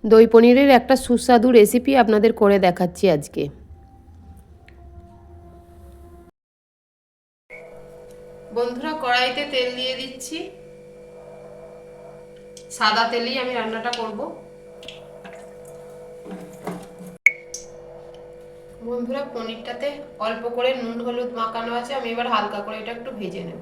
দই পনিরের একটা সুস্বাদু রেসিপি আপনাদের করে দেখাচ্ছি আজকে। বন্ধুরা, কড়াইতে তেল দিয়ে দিচ্ছি। সাদা তেলেই আমি রান্নাটা করব। বন্ধুরা, পনিরটাতে অল্প করে নুন হলুদ মাখানো আছে, আমি এবার হালকা করে এটা একটু ভেজে নেব।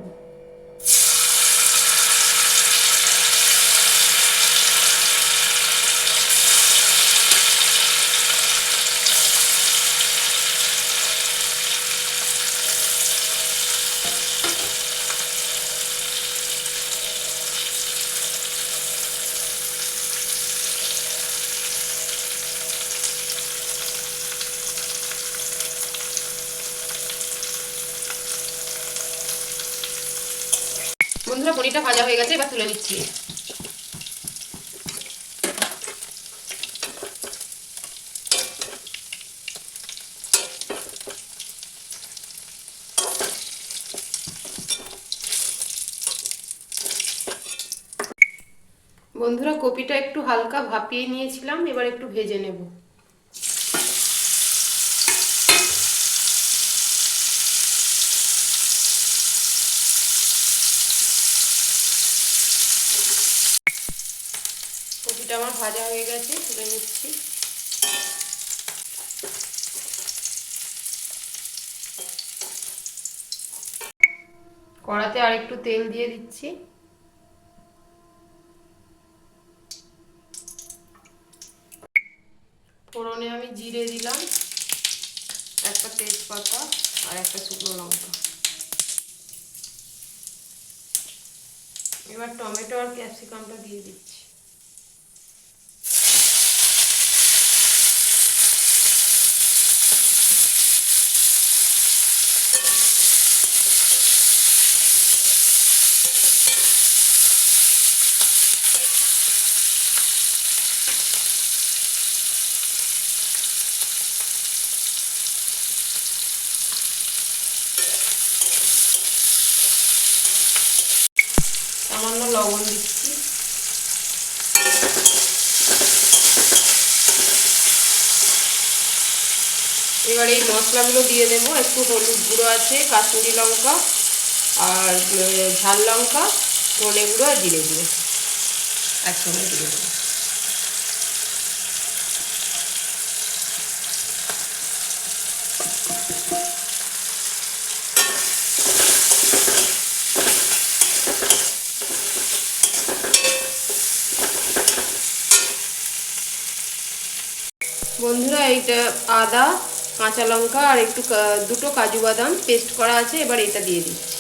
বন্ধুরা, পনিরটা ভাজা হয়ে গেছে, এবার তুলে নিচ্ছি। বন্ধুরা, কপিটা একটু হালকা ভাপিয়ে নিয়েছিলাম, এবার একটু ভেজে নেব। কপিটা আমার ভাজা হয়ে গেছে, তুলে নিচ্ছি। কড়াতে আর একটু তেল দিয়ে দিচ্ছি। ফোড়নে আমি জিরে দিলাম, একটা তেজপাতা আর একটা শুকনো লঙ্কা। এবার টমেটো আর ক্যাপসিকামটা দিয়ে দিচ্ছি। সামান্য লবণ দিচ্ছি। এবার এই মশলাগুলো দিয়ে দেবো। একটু হলুদ গুঁড়ো আছে, কাশ্মীরি লঙ্কা আর ঝাল লঙ্কা, ধনে গুঁড়ো আর জিরে গুঁড়ো একসঙ্গে দিয়ে দেবো। বন্ধুরা, এইটা আদা, কাঁচা লঙ্কা আর একটু দুটো কাজু বাদাম পেস্ট করা আছে, এবার এটা দিয়ে দিচ্ছি।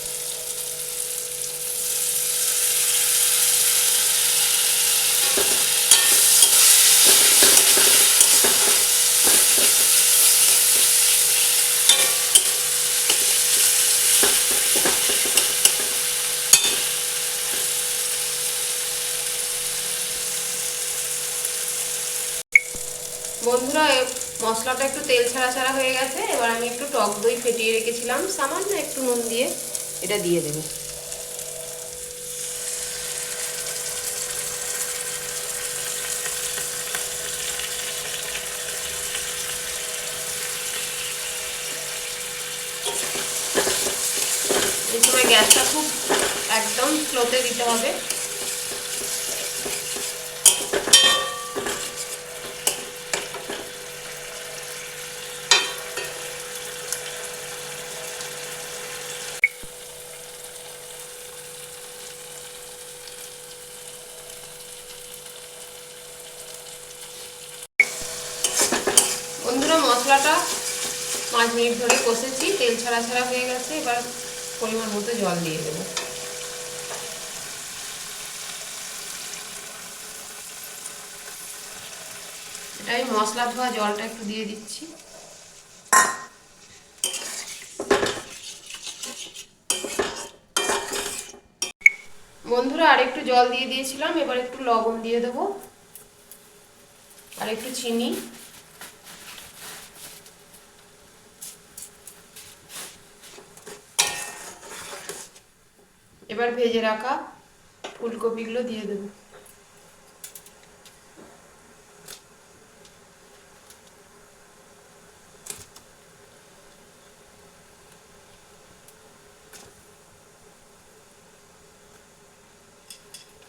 বন্ধুরা, মশলাটা একটু তেল ছাড়া ছাড়া হয়ে গেছে, এবার আমি একটু টক দই ফেটিয়ে রেখেছিলাম, সামান্য একটু নুন দিয়ে এটা দিয়ে দেবো। এই সময় গ্যাসটা খুব একদম স্লোতে দিতে হবে। বন্ধুরা, মশলাটা 5 মিনিট ধরে কষেছি, তেল ছাড়া ছাড়া হয়ে গেছে, এবার পরিমাণ মতো জল দিয়ে দেবো। এটা আমি মশলা ধোয়া জলটা একটু দিয়ে দিচ্ছি। বন্ধুরা, আর একটু জল দিয়ে দিয়েছিলাম, এবার একটু লবণ দিয়ে দেবো আর একটু চিনি। এবার ভেজে রাখা ফুলকপিগুলো দিয়ে দেবো।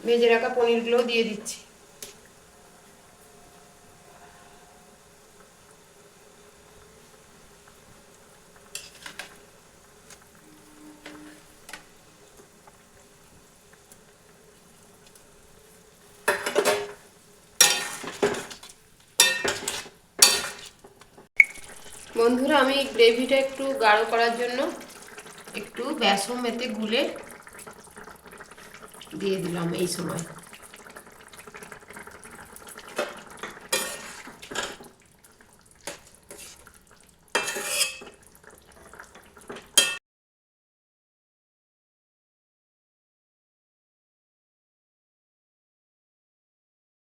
ভেজে রাখা পনিরগুলোও দিয়ে দিচ্ছি। বন্ধুরা, আমি গ্রেভিটা একটু গাঢ় করার জন্য একটু বেসন মেতে গুলে দিয়ে দিলাম এই সময়।